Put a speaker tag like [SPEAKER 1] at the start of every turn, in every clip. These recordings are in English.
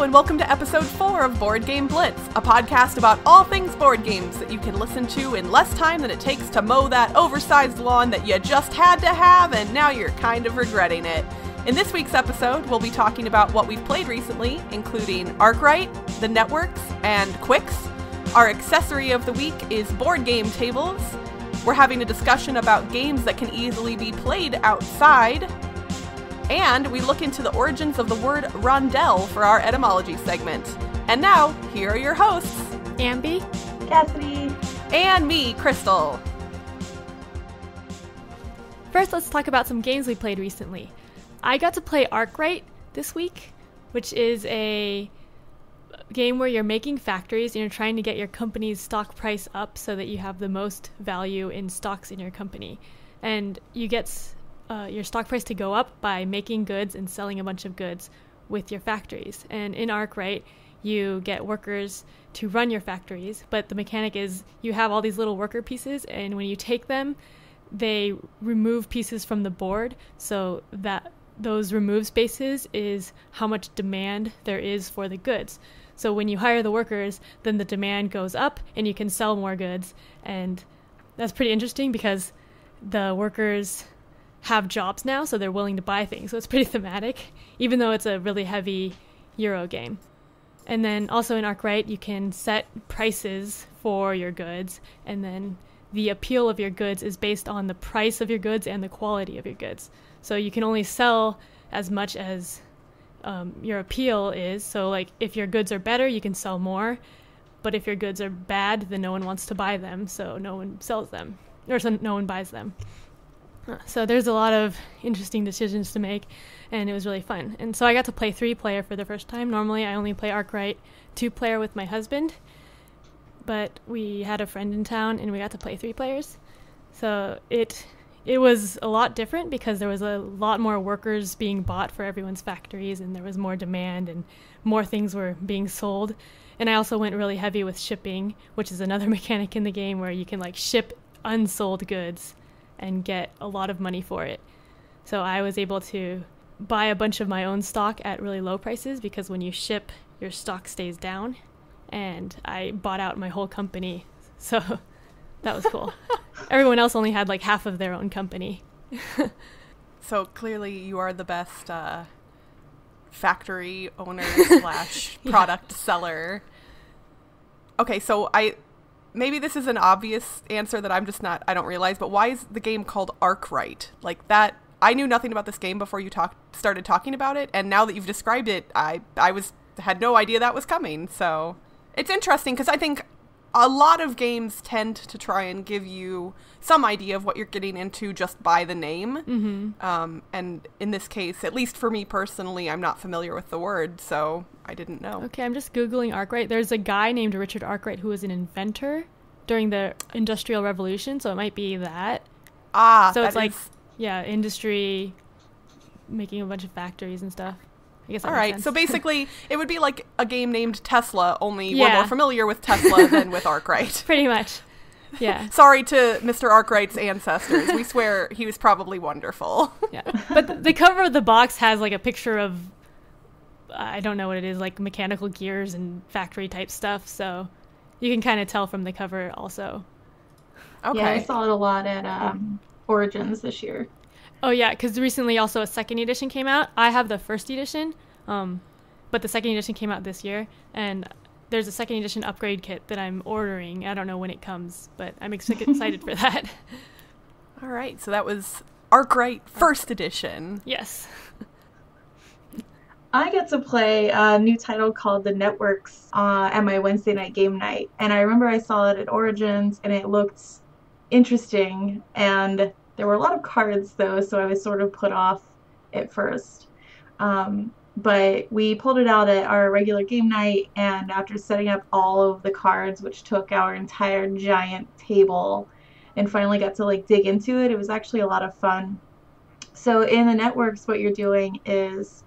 [SPEAKER 1] Hello and welcome to episode 4 of Board Game Blitz, a podcast about all things board games that you can listen to in less time than it takes to mow that oversized lawn that you just had to have and now you're kind of regretting it. In this week's episode, we'll be talking about what we've played recently, including Arkwright, the Networks, and Qwixx. Our accessory of the week is board game tables. We're having a discussion about games that can easily be played outside. And we look into the origins of the word Rondel for our etymology segment. And now, here are your hosts,
[SPEAKER 2] Ambie,
[SPEAKER 3] Cassadi,
[SPEAKER 1] and me, Crystal.
[SPEAKER 2] First, let's talk about some games we played recently. I got to play Arkwright this week, which is a game where you're making factories and you're trying to get your company's stock price up so that you have the most value in stocks in your company. And you get your stock price to go up by making goods and selling a bunch of goods with your factories. And in Arkwright, you get workers to run your factories, but the mechanic is you have all these little worker pieces, and when you take them, they remove pieces from the board, so that those remove spaces is how much demand there is for the goods. So when you hire the workers, then the demand goes up and you can sell more goods. And that's pretty interesting because the workers have jobs now, so they're willing to buy things. So it's pretty thematic, even though it's a really heavy Euro game. And then also in Arkwright, you can set prices for your goods, and then the appeal of your goods is based on the price of your goods and the quality of your goods. So you can only sell as much as your appeal is. So like if your goods are better, you can sell more. But if your goods are bad, then no one wants to buy them, so no one sells them, or so no one buys them. So there's a lot of interesting decisions to make, and it was really fun. And so I got to play 3-player for the first time. Normally I only play Arkwright 2-player with my husband, but we had a friend in town and we got to play 3 players. So it was a lot different because there was a lot more workers being bought for everyone's factories, and there was more demand and more things were being sold. And I also went really heavy with shipping, which is another mechanic in the game where you can like ship unsold goods and get a lot of money for it. So I was able to buy a bunch of my own stock at really low prices because when you ship, your stock stays down. And I bought out my whole company. So that was cool. Everyone else only had like half of their own company.
[SPEAKER 1] So clearly you are the best factory owner slash product seller. Okay, so maybe this is an obvious answer that I don't realize, but why is the game called Arkwright? Like that, I knew nothing about this game before you started talking about it, and now that you've described it, I had no idea that was coming. So it's interesting because I think a lot of games tend to try and give you some idea of what you're getting into just by the name. Mm-hmm. And in this case, at least for me personally, I'm not familiar with the word, so I didn't know.
[SPEAKER 2] Okay, I'm just Googling Arkwright. There's a guy named Richard Arkwright who was an inventor during the Industrial Revolution, so it might be that. So it's like, industry, making a bunch of factories and stuff. I guess that makes sense.
[SPEAKER 1] So basically, it would be like a game named Tesla, only we're more familiar with Tesla than with Arkwright.
[SPEAKER 2] Pretty much, yeah.
[SPEAKER 1] Sorry to Mr. Arkwright's ancestors. We swear he was probably wonderful.
[SPEAKER 2] Yeah, but the cover of the box has like a picture of, I don't know what it is, like mechanical gears and factory type stuff, so you can kind of tell from the cover also.
[SPEAKER 3] Okay. Yeah, I saw it a lot at Origins this year.
[SPEAKER 2] Oh yeah, because recently also a second edition came out. I have the first edition, but the second edition came out this year, and there's a second edition upgrade kit that I'm ordering. I don't know when it comes, but I'm excited for that.
[SPEAKER 1] All right, so that was Arkwright first edition.
[SPEAKER 2] Yes.
[SPEAKER 3] I get to play a new title called The Networks at my Wednesday night game night, and I remember I saw it at Origins, and it looked interesting, and there were a lot of cards, though, so I was sort of put off at first. But we pulled it out at our regular game night, and after setting up all of the cards, which took our entire giant table, and finally got to like dig into it, it was actually a lot of fun. So in the networks, what you're doing is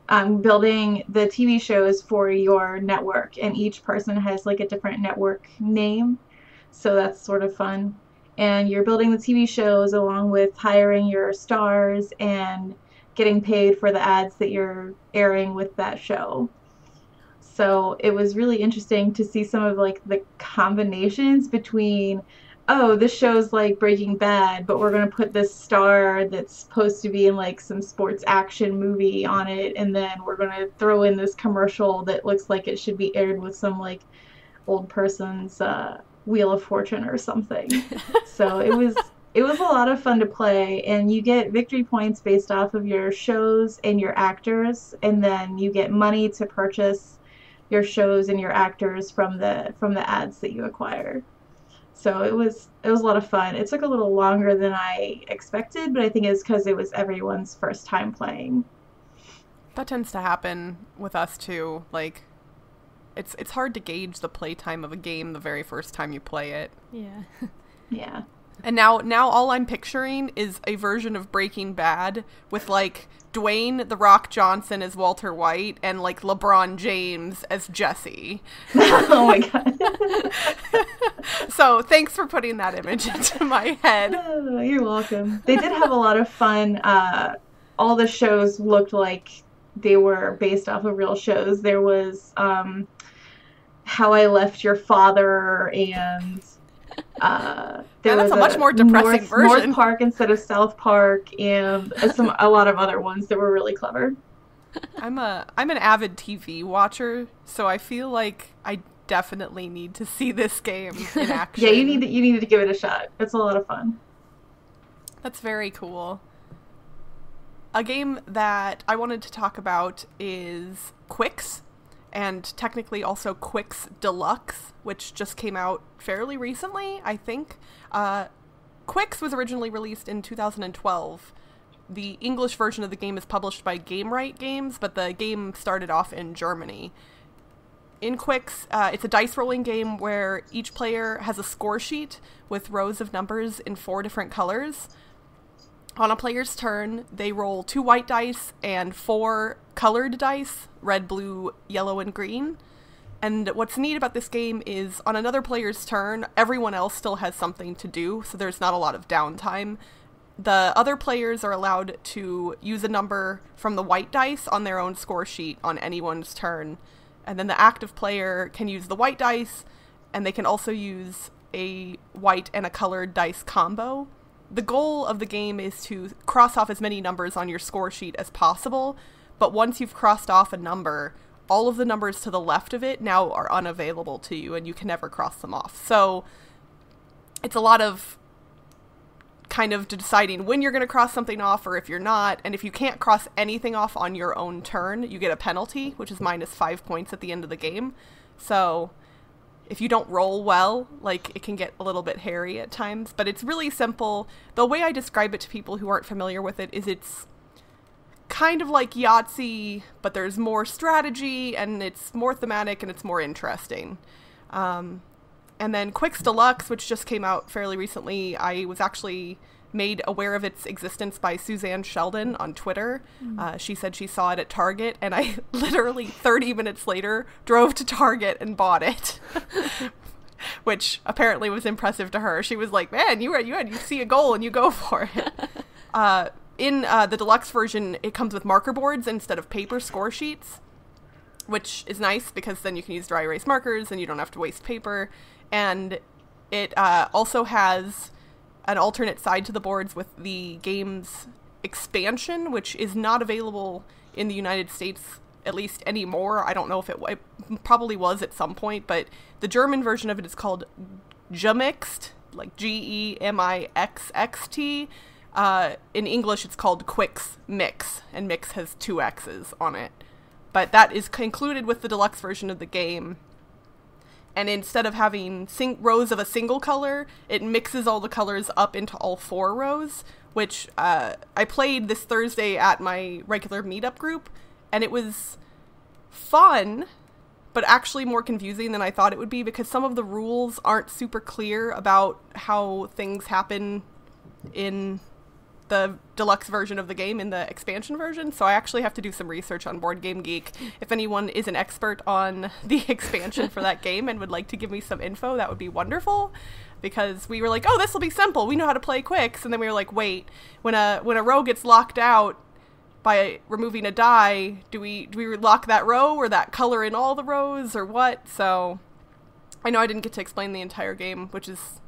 [SPEAKER 3] building the TV shows for your network, and each person has like a different network name, so that's sort of fun. And you're building the TV shows along with hiring your stars and getting paid for the ads that you're airing with that show. So it was really interesting to see some of like the combinations between, oh, this show's like Breaking Bad, but we're gonna put this star that's supposed to be in like some sports action movie on it, and then we're gonna throw in this commercial that looks like it should be aired with some like old person's Wheel of Fortune or something. So it was a lot of fun to play, and you get victory points based off of your shows and your actors, and then you get money to purchase your shows and your actors from the ads that you acquire. So it was a lot of fun. It took a little longer than I expected, but I think it's because it was everyone's first time playing.
[SPEAKER 1] That tends to happen with us too. Like, it's hard to gauge the playtime of a game the very first time you play it.
[SPEAKER 2] Yeah.
[SPEAKER 3] Yeah.
[SPEAKER 1] And now all I'm picturing is a version of Breaking Bad with, like, Dwayne "The Rock" Johnson as Walter White and, like, LeBron James as Jesse.
[SPEAKER 3] Oh my god.
[SPEAKER 1] So thanks for putting that image into my head.
[SPEAKER 3] Oh, you're welcome. They did have a lot of fun. All the shows looked like they were based off of real shows. There was How I Left Your Father, and there was
[SPEAKER 1] a much more depressing version.
[SPEAKER 3] North Park instead of South Park, and a lot of other ones that were really clever.
[SPEAKER 1] I'm an avid TV watcher, so I feel like I definitely need to see this game in action.
[SPEAKER 3] Yeah, you need to give it a shot. It's a lot of fun.
[SPEAKER 1] That's very cool. A game that I wanted to talk about is Qwixx, and technically also Qwixx Deluxe, which just came out fairly recently, I think. Qwixx was originally released in 2012. The English version of the game is published by Game Games, but the game started off in Germany. In Qwixx, it's a dice rolling game where each player has a score sheet with rows of numbers in 4 different colors. On a player's turn, they roll 2 white dice and 4 colored dice, red, blue, yellow, and green. And what's neat about this game is on another player's turn, everyone else still has something to do, so there's not a lot of downtime. The other players are allowed to use a number from the white dice on their own score sheet on anyone's turn. And then the active player can use the white dice, and they can also use a white and a colored dice combo. The goal of the game is to cross off as many numbers on your score sheet as possible, but once you've crossed off a number, all of the numbers to the left of it now are unavailable to you, and you can never cross them off. So it's a lot of kind of deciding when you're going to cross something off or if you're not, and if you can't cross anything off on your own turn, you get a penalty, which is -5 points at the end of the game. So if you don't roll well, like, it can get a little bit hairy at times, but it's really simple. The way I describe it to people who aren't familiar with it is it's kind of like Yahtzee, but there's more strategy, and it's more thematic, and it's more interesting. And then Qwixx Deluxe, which just came out fairly recently, I was actually made aware of its existence by Suzanne Sheldon on Twitter. She said she saw it at Target, and I literally 30 minutes later drove to Target and bought it, which apparently was impressive to her. She was like, man, you see a goal and you go for it. In the deluxe version, it comes with marker boards instead of paper score sheets, which is nice because then you can use dry erase markers and you don't have to waste paper. And it also has an alternate side to the boards with the game's expansion, which is not available in the United States, at least anymore. I don't know if it probably was at some point, but the German version of it is called Qwixx, like Gemixxt. In English, it's called Qwixx Mix, and Mix has 2 X's on it. But that is included with the deluxe version of the game. And instead of having rows of a single color, it mixes all the colors up into all 4 rows, which I played this Thursday at my regular meetup group, and it was fun, but actually more confusing than I thought it would be, because some of the rules aren't super clear about how things happen in the deluxe version of the game, in the expansion version, so I actually have to do some research on Board Game Geek. If anyone is an expert on the expansion for that game and would like to give me some info, that would be wonderful, because we were like, oh, this will be simple, we know how to play Qwixx, and then we were like, wait, when a row gets locked out, by removing a die, do we lock that row or that color in all the rows or what? So I know I didn't get to explain the entire game, which is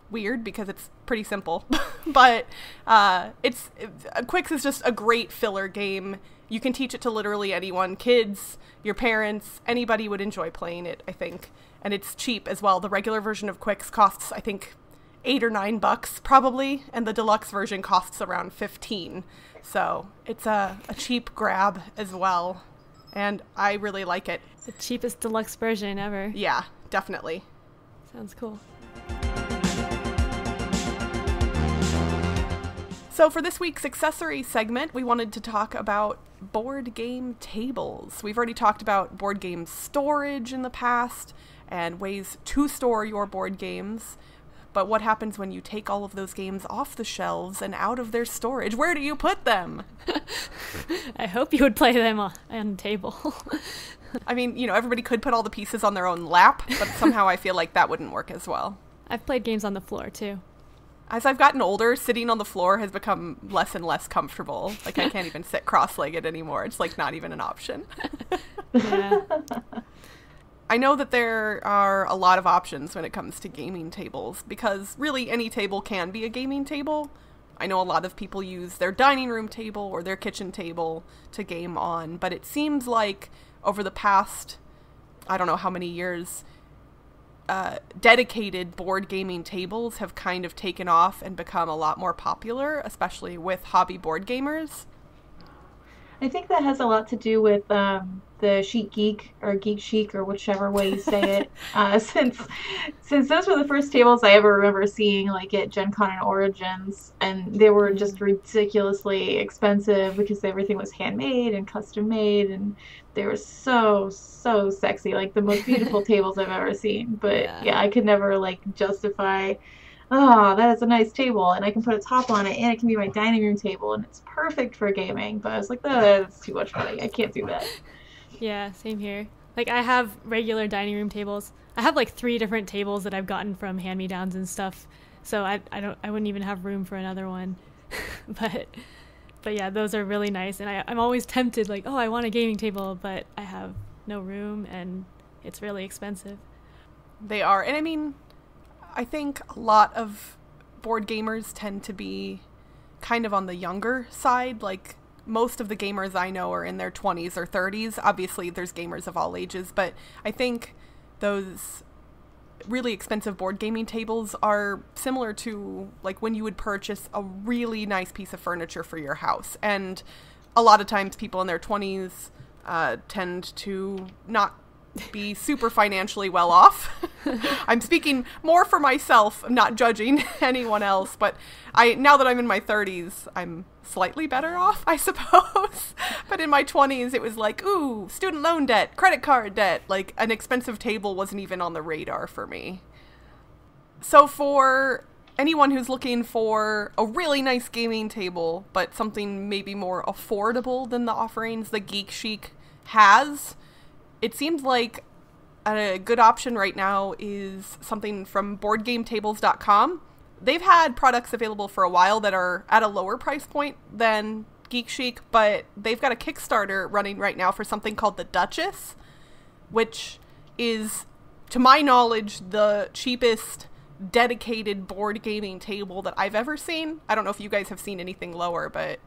[SPEAKER 1] weird because it's pretty simple. But Qwixx is just a great filler game. You can teach it to literally anyone, kids, your parents, anybody would enjoy playing it, I think. And it's cheap as well. The regular version of Qwixx costs, I think, $8 or $9 probably, and the deluxe version costs around $15. So it's a cheap grab as well, and I really like it.
[SPEAKER 2] The cheapest deluxe version ever.
[SPEAKER 1] Yeah, definitely.
[SPEAKER 2] Sounds cool.
[SPEAKER 1] So for this week's Accessory segment, we wanted to talk about board game tables. We've already talked about board game storage in the past and ways to store your board games. But what happens when you take all of those games off the shelves and out of their storage? Where do you put them?
[SPEAKER 2] I hope you would play them on the table.
[SPEAKER 1] I mean, everybody could put all the pieces on their own lap, but somehow I feel like that wouldn't work as well.
[SPEAKER 2] I've played games on the floor, too.
[SPEAKER 1] As I've gotten older, sitting on the floor has become less and less comfortable. Like, I can't even sit cross-legged anymore. It's, like, not even an option.
[SPEAKER 2] Yeah.
[SPEAKER 1] I know that there are a lot of options when it comes to gaming tables, because really any table can be a gaming table. I know a lot of people use their dining room table or their kitchen table to game on, but it seems like over the past, I don't know how many years, dedicated board gaming tables have kind of taken off and become a lot more popular, especially with hobby board gamers.
[SPEAKER 3] I think that has a lot to do with the Chic Geek or Geek Chic or whichever way you say it. Since those were the first tables I ever remember seeing, like at Gen Con and Origins, and they were just ridiculously expensive because everything was handmade and custom made, and they were so sexy, like the most beautiful tables I've ever seen. But yeah, I could never justify, oh, that is a nice table, and I can put a top on it, and it can be my dining room table, and it's perfect for gaming. But I was like, oh, that's too much money. I can't do that.
[SPEAKER 2] Yeah, same here. Like, I have regular dining room tables. I have 3 different tables that I've gotten from hand-me-downs and stuff. So I wouldn't even have room for another one. but yeah, those are really nice. And I'm always tempted, oh, I want a gaming table, but I have no room, and it's really expensive.
[SPEAKER 1] They are. And I mean, I think a lot of board gamers tend to be kind of on the younger side. Like, most of the gamers I know are in their 20s or 30s. Obviously, there's gamers of all ages, but I think those really expensive board gaming tables are similar to when you would purchase a really nice piece of furniture for your house. And a lot of times people in their 20s tend to not be super financially well off. I'm speaking more for myself. I'm not judging anyone else, but now that I'm in my 30s, I'm slightly better off, I suppose. But in my 20s, it was ooh, student loan debt, credit card debt. An expensive table wasn't even on the radar for me. So for anyone who's looking for a really nice gaming table, but something maybe more affordable than the offerings that Geek Chic has, it seems like a good option right now is something from BoardGameTables.com. They've had products available for a while that are at a lower price point than Geek Chic, but they've got a Kickstarter running right now for something called the Duchess, which is, to my knowledge, the cheapest dedicated board gaming table that I've ever seen. I don't know if you guys have seen anything lower, but...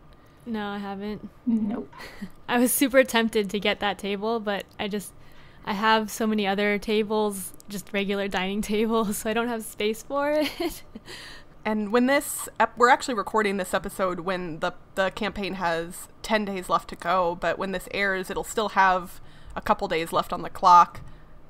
[SPEAKER 2] No, I haven't.
[SPEAKER 3] Nope.
[SPEAKER 2] I was super tempted to get that table, but I have so many other tables, just regular dining tables, so I don't have space for it.
[SPEAKER 1] And when we're actually recording this episode when the campaign has 10 days left to go, but when this airs, it'll still have a couple days left on the clock.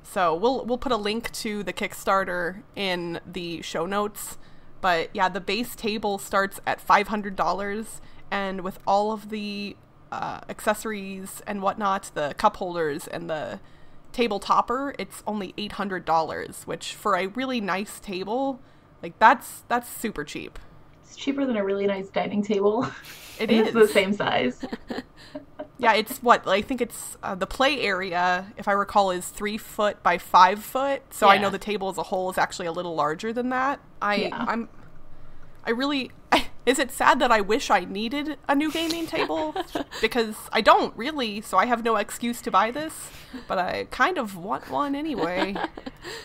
[SPEAKER 1] So we'll put a link to the Kickstarter in the show notes. But yeah, the base table starts at $500, and with all of the accessories and whatnot, the cup holders and the table topper, it's only $800, which for a really nice table, that's super cheap.
[SPEAKER 3] It's cheaper than a really nice dining table.
[SPEAKER 1] It is.
[SPEAKER 3] It's the same size.
[SPEAKER 1] Yeah, it's I think it's the play area, if I recall, is 3 foot by 5 foot. So yeah. I know the table as a whole is actually a little larger than that. Is it sad that I wish I needed a new gaming table? Because I don't really, so I have no excuse to buy this, but I kind of want one anyway.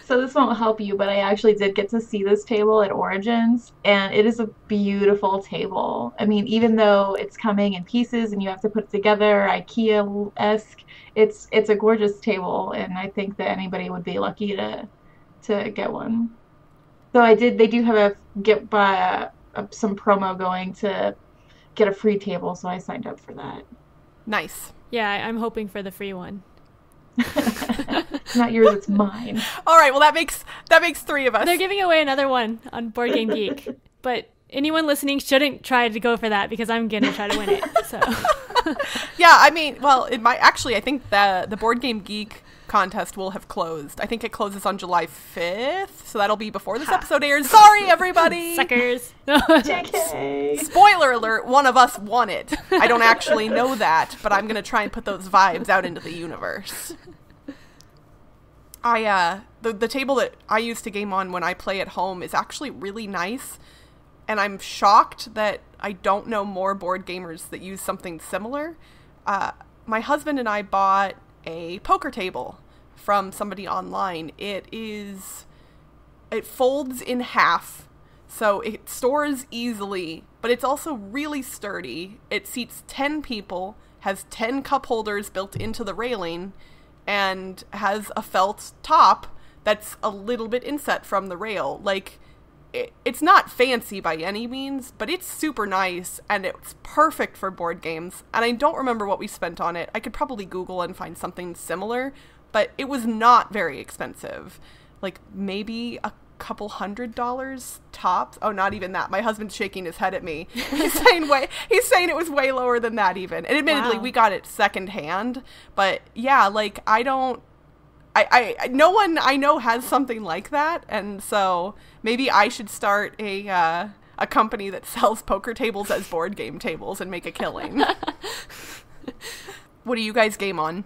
[SPEAKER 3] So this won't help you, but I actually did get to see this table at Origins, and it is a beautiful table. I mean, even though it's coming in pieces and you have to put it together, IKEA-esque, it's a gorgeous table, and I think that anybody would be lucky to get one. So they do have some promo going to get a free table, so I signed up for that.
[SPEAKER 1] Nice.
[SPEAKER 2] Yeah, I'm hoping for the free one.
[SPEAKER 3] It's not yours, it's mine.
[SPEAKER 1] All right, well that makes 3 of us.
[SPEAKER 2] They're giving away another one on Board Game Geek, but anyone listening shouldn't try to go for that because I'm gonna try to win it. So.
[SPEAKER 1] Yeah, I mean, well, it might actually. I think the Board Game Geek contest will have closed. I think it closes on July 5th, so that'll be before this episode airs. Sorry, everybody!
[SPEAKER 2] Suckers!
[SPEAKER 3] JK!
[SPEAKER 1] Spoiler alert, one of us won it. I don't actually know that, but I'm going to try and put those vibes out into the universe. The table that I used to game on when I play at home is actually really nice, and I'm shocked that I don't know more board gamers that use something similar. My husband and I bought a poker table from somebody online. It folds in half, so it stores easily, but it's also really sturdy. It seats 10 people, has 10 cup holders built into the railing, and has a felt top that's a little bit inset from the rail. Like, it's not fancy by any means, but it's super nice, and it's perfect for board games. And I don't remember what we spent on it. I could probably Google and find something similar, but it was not very expensive. Like, maybe a couple $100 tops. Oh, not even that. My husband's shaking his head at me. He's saying it was way lower than that even. And admittedly, we got it secondhand, but yeah, like, no one I know has something like that, and so maybe I should start a company that sells poker tables as board game tables and make a killing. What do you guys game on?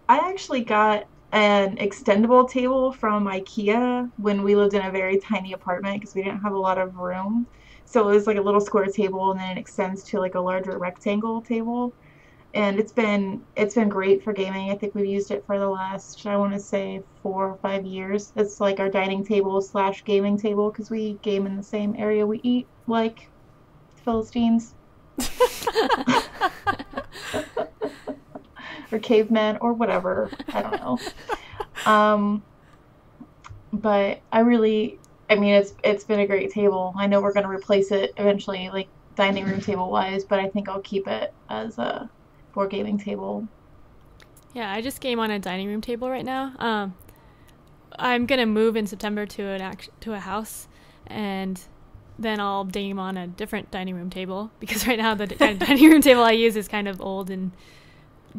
[SPEAKER 3] I actually got an extendable table from IKEA when we lived in a very tiny apartment because we didn't have a lot of room. So it was like a little square table, and then it extends to like a larger rectangle table. And it's been great for gaming. I think we've used it for the last, I want to say, 4 or 5 years. It's like our dining table / gaming table because we game in the same area we eat, like Philistines. Or cavemen or whatever. I don't know. But I mean, it's been a great table. I know we're going to replace it eventually, like dining room table wise, but I think I'll keep it as a board gaming table.
[SPEAKER 2] Yeah, I just game on a dining room table right now. I'm gonna move in September to a house, and then I'll game on a different dining room table because right now the dining room table I use is kind of old and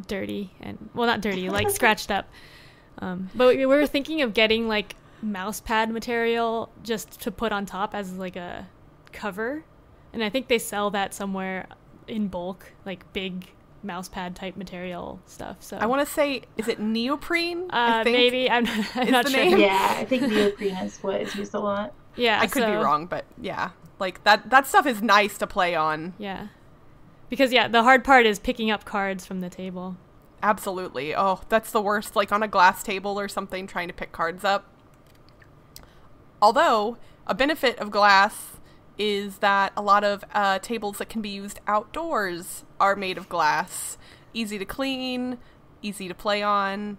[SPEAKER 2] dirty, and well, not dirty, like scratched up. But we were thinking of getting like mouse pad material just to put on top as like a cover, and I think they sell that somewhere in bulk, like big mouse pad type material stuff. So
[SPEAKER 1] I want to say, is it neoprene? I think
[SPEAKER 2] maybe I'm not sure.
[SPEAKER 3] Yeah, I think neoprene is what is used a lot.
[SPEAKER 2] Yeah,
[SPEAKER 1] I could be wrong, but yeah, like that stuff is nice to play on.
[SPEAKER 2] Yeah, because the hard part is picking up cards from the table.
[SPEAKER 1] Absolutely. Oh, that's the worst. Like on a glass table or something, trying to pick cards up. Although a benefit of glass is that a lot of tables that can be used outdoors are made of glass. Easy to clean, easy to play on.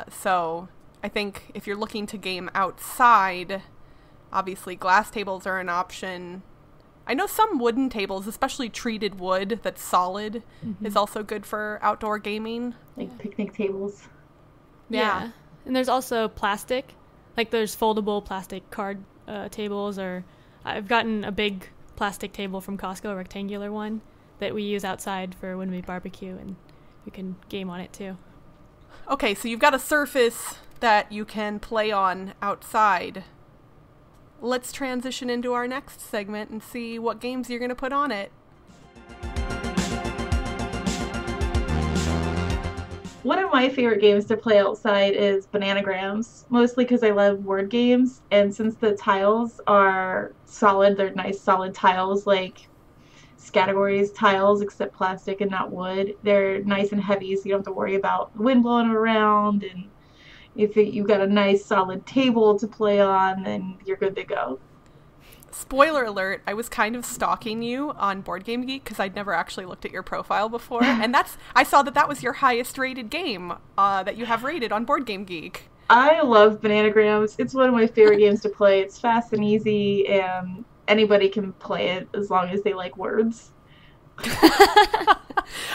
[SPEAKER 1] So I think if you're looking to game outside, obviously glass tables are an option. I know some wooden tables, especially treated wood that's solid, is also good for outdoor gaming.
[SPEAKER 3] Like picnic tables.
[SPEAKER 2] Yeah. And there's also plastic. Like there's foldable plastic card tables, or I've gotten a big plastic table from Costco, a rectangular one, that we use outside for when we barbecue, and you can game on it too.
[SPEAKER 1] Okay, so you've got a surface that you can play on outside. Let's transition into our next segment and see what games you're going to put on it.
[SPEAKER 3] One of my favorite games to play outside is Bananagrams, mostly because I love word games, and since the tiles are solid, they're nice solid tiles, like categories, tiles, except plastic and not wood. They're nice and heavy, so you don't have to worry about the wind blowing them around. And if you've got a nice solid table to play on, then you're good to go.
[SPEAKER 1] Spoiler alert, I was kind of stalking you on Board Game Geek because I'd never actually looked at your profile before. And I saw that was your highest rated game that you have rated on Board Game Geek.
[SPEAKER 3] I love Bananagrams. It's one of my favorite games to play. It's fast and easy, and anybody can play it as long as they like words.
[SPEAKER 1] I've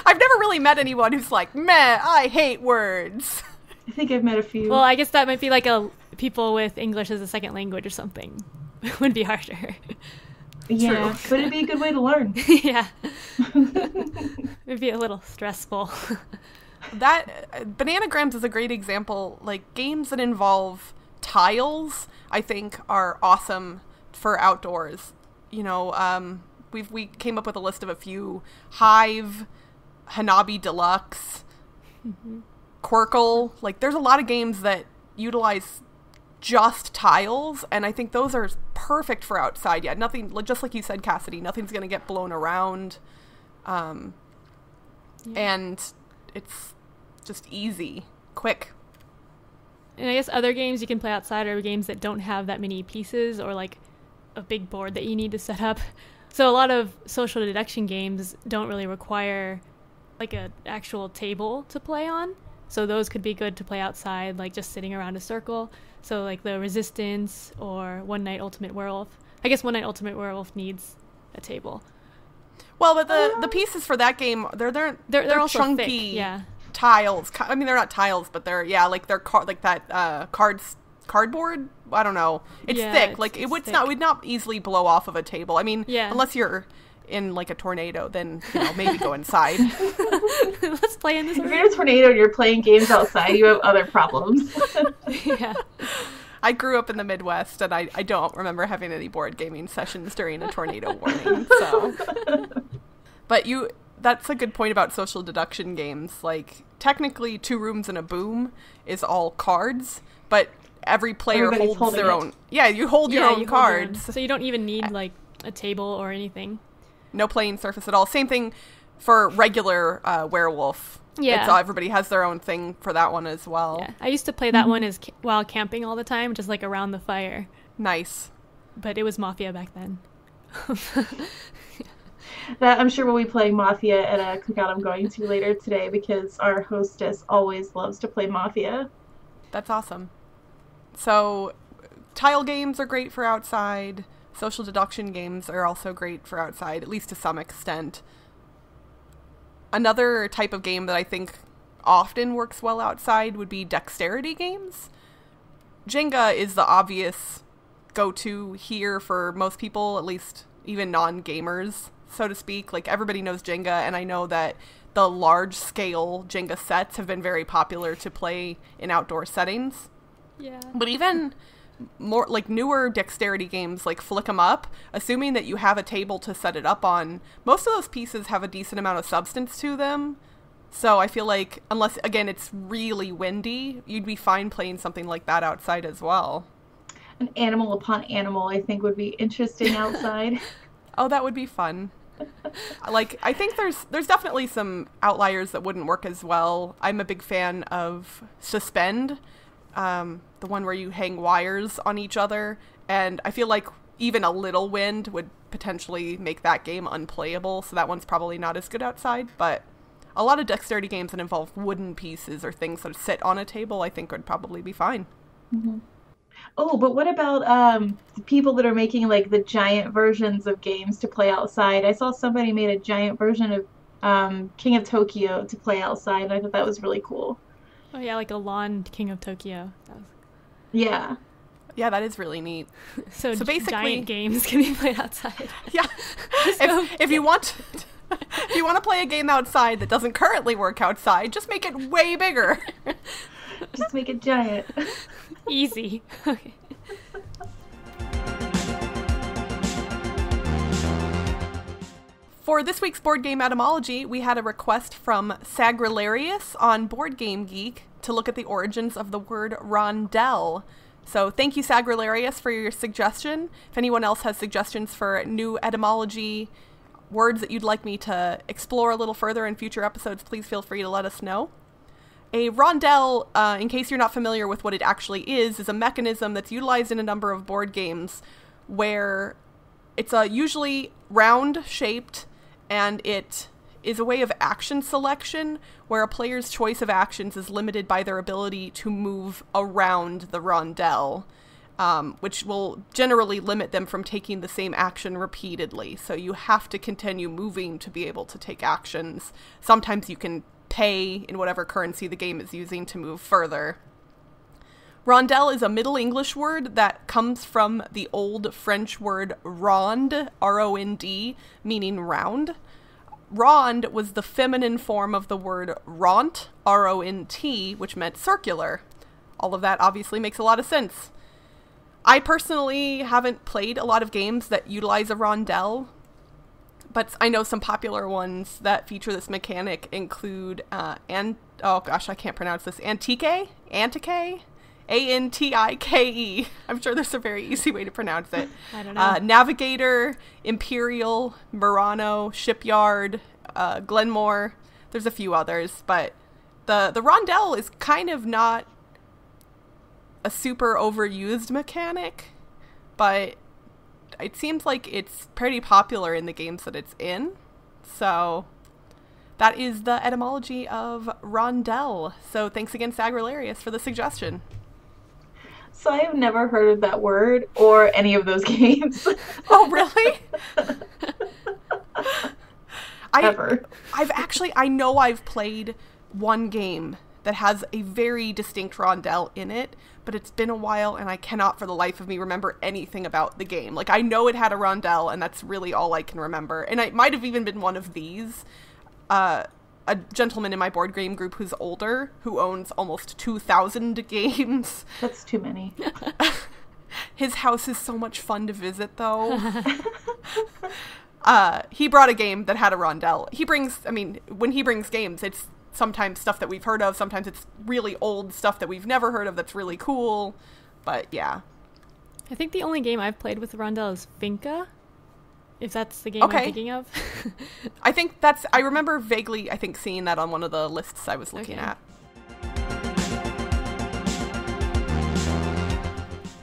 [SPEAKER 1] never really met anyone who's like, meh, I hate words.
[SPEAKER 3] I think I've met a few.
[SPEAKER 2] Well, I guess that might be like people with English as a second language or something. It would be harder.
[SPEAKER 3] Yeah, but it'd be a good way to learn.
[SPEAKER 2] Yeah. It'd be a little stressful.
[SPEAKER 1] Bananagrams is a great example. Like, games that involve tiles, I think, are awesome for outdoors. You know, we came up with a list of a few: Hive, Hanabi Deluxe, Qwixx. Like, there's a lot of games that utilize just tiles, and I think those are perfect for outside. Yeah, nothing, just like you said, Cassadi, nothing's gonna get blown around, and it's just easy, quick.
[SPEAKER 2] And I guess other games you can play outside are games that don't have that many pieces or like a big board that you need to set up. So a lot of social deduction games don't really require like an actual table to play on. So those could be good to play outside, like just sitting around a circle. So like the Resistance or One Night Ultimate Werewolf. I guess One Night Ultimate Werewolf needs a table.
[SPEAKER 1] Well, but the pieces for that game, they're
[SPEAKER 2] also
[SPEAKER 1] chunky,
[SPEAKER 2] thick, yeah.
[SPEAKER 1] Tiles. I mean, they're not tiles, but they're cardboard. I don't know. It's thick. Like it would not easily blow off of a table. I mean, unless you're in like a tornado, then maybe go inside.
[SPEAKER 2] Let's play in this.
[SPEAKER 3] If you're in a tornado and you're playing games outside, you have other problems.
[SPEAKER 2] Yeah.
[SPEAKER 1] I grew up in the Midwest, and I don't remember having any board gaming sessions during a tornado warning. So, but that's a good point about social deduction games. Like, technically, Two Rooms and a Boom is all cards, but every player holds their own. Yeah, you hold your own cards.
[SPEAKER 2] So you don't even need like a table or anything.
[SPEAKER 1] No playing surface at all. Same thing for regular Werewolf. Yeah. Everybody has their own thing for that one as well.
[SPEAKER 2] Yeah. I used to play that one while camping all the time, just like around the fire.
[SPEAKER 1] Nice.
[SPEAKER 2] But it was Mafia back then.
[SPEAKER 3] I'm sure we'll be playing Mafia at a cookout I'm going to later today because our hostess always loves to play Mafia.
[SPEAKER 1] That's awesome. So, tile games are great for outside. Social deduction games are also great for outside, at least to some extent. Another type of game that I think often works well outside would be dexterity games. Jenga is the obvious go-to here for most people, at least even non-gamers, so to speak. Like, everybody knows Jenga, and I know that the large-scale Jenga sets have been very popular to play in outdoor settings.
[SPEAKER 2] Yeah.
[SPEAKER 1] But even more like newer dexterity games like Flick 'em Up, assuming that you have a table to set it up on, most of those pieces have a decent amount of substance to them. So I feel like, unless, again, it's really windy, you'd be fine playing something like that outside as well.
[SPEAKER 3] An Animal Upon Animal, I think, would be interesting outside.
[SPEAKER 1] Oh, that would be fun. Like, I think there's definitely some outliers that wouldn't work as well. I'm a big fan of Suspend, the one where you hang wires on each other, and I feel like even a little wind would potentially make that game unplayable, so that one's probably not as good outside. But a lot of dexterity games that involve wooden pieces or things that sit on a table, I think, would probably be fine.
[SPEAKER 3] Mm-hmm. Oh, but what about the people that are making like the giant versions of games to play outside? I saw somebody made a giant version of King of Tokyo to play outside, and I thought that was really cool.
[SPEAKER 2] Oh yeah, like a lawn King of Tokyo.
[SPEAKER 3] Yeah.
[SPEAKER 1] Yeah, that is really neat.
[SPEAKER 2] So basically, giant games can be played outside.
[SPEAKER 1] Yeah. If you want to play a game outside that doesn't currently work outside, just make it way bigger.
[SPEAKER 3] Just make it giant.
[SPEAKER 2] Easy. Okay.
[SPEAKER 1] For this week's Board Game Etymology, we had a request from Sagrillarius on Board Game Geek to look at the origins of the word Rondel. So thank you, Sagrillarius, for your suggestion. If anyone else has suggestions for new etymology words that you'd like me to explore a little further in future episodes, please feel free to let us know. A rondel, in case you're not familiar with what it actually is a mechanism that's utilized in a number of board games where it's usually round-shaped, and it is a way of action selection where a player's choice of actions is limited by their ability to move around the rondel, which will generally limit them from taking the same action repeatedly. So you have to continue moving to be able to take actions. Sometimes you can pay in whatever currency the game is using to move further. Rondel is a Middle English word that comes from the old French word ronde, R-O-N-D, meaning round. Ronde was the feminine form of the word ront, R-O-N-T, which meant circular. All of that obviously makes a lot of sense. I personally haven't played a lot of games that utilize a rondel, but I know some popular ones that feature this mechanic include, Antike? A-N-T-I-K-E. I'm sure there's a very easy way to pronounce it.
[SPEAKER 2] I don't know.
[SPEAKER 1] Navigator, Imperial, Murano, Shipyard, Glenmore. There's a few others, but the rondel is kind of not a super overused mechanic, but it seems like it's pretty popular in the games that it's in. So that is the etymology of rondel. So thanks again, Sagralarius, for the suggestion.
[SPEAKER 3] So I have never heard of that word or any of those games.
[SPEAKER 1] Oh, really?
[SPEAKER 3] Ever.
[SPEAKER 1] I know I've played one game that has a very distinct rondel in it, but it's been a while and I cannot for the life of me remember anything about the game. Like, I know it had a rondel and that's really all I can remember. And it might have even been one of these. A gentleman in my board game group who's older, who owns almost 2,000 games.
[SPEAKER 3] That's too many.
[SPEAKER 1] His house is so much fun to visit, though. He brought a game that had a rondel. When he brings games, it's sometimes stuff that we've heard of, sometimes it's really old stuff that we've never heard of that's really cool, but yeah.
[SPEAKER 2] I think the only game I've played with the rondel is Finca, if that's the game I'm thinking of.
[SPEAKER 1] I remember vaguely, seeing that on one of the lists I was looking at.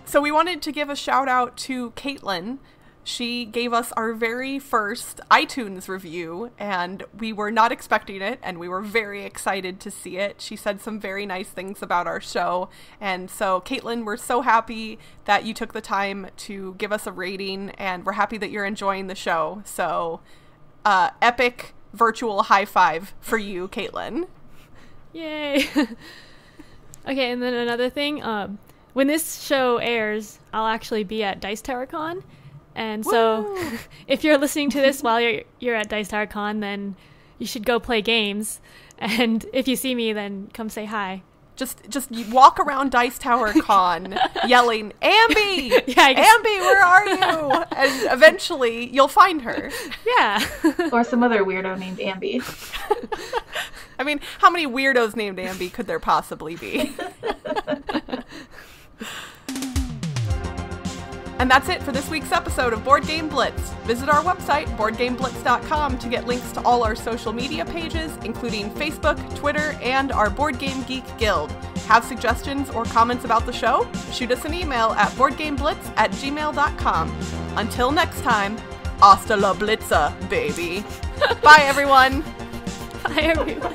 [SPEAKER 1] So we wanted to give a shout out to Caitlin. She gave us our very first iTunes review, and we were not expecting it, and we were very excited to see it. She said some very nice things about our show, and so, Caitlin, we're so happy that you took the time to give us a rating, and we're happy that you're enjoying the show. So, epic virtual high five for you, Caitlin.
[SPEAKER 2] Yay! Okay, and then another thing, when this show airs, I'll actually be at Dice Tower Con. And so if you're listening to this while you're at Dice Tower Con, then you should go play games. And if you see me, then come say hi.
[SPEAKER 1] Just walk around Dice Tower Con yelling, Ambie! Ambie, where are you? And eventually you'll find her.
[SPEAKER 2] Yeah.
[SPEAKER 3] Or some other weirdo named Ambie.
[SPEAKER 1] I mean, how many weirdos named Ambie could there possibly be? And that's it for this week's episode of Board Game Blitz. Visit our website, boardgameblitz.com, to get links to all our social media pages, including Facebook, Twitter, and our Board Game Geek Guild. Have suggestions or comments about the show? Shoot us an email at boardgameblitz@gmail.com. Until next time, hasta la blitza, baby. Bye, everyone.
[SPEAKER 2] Bye, everyone.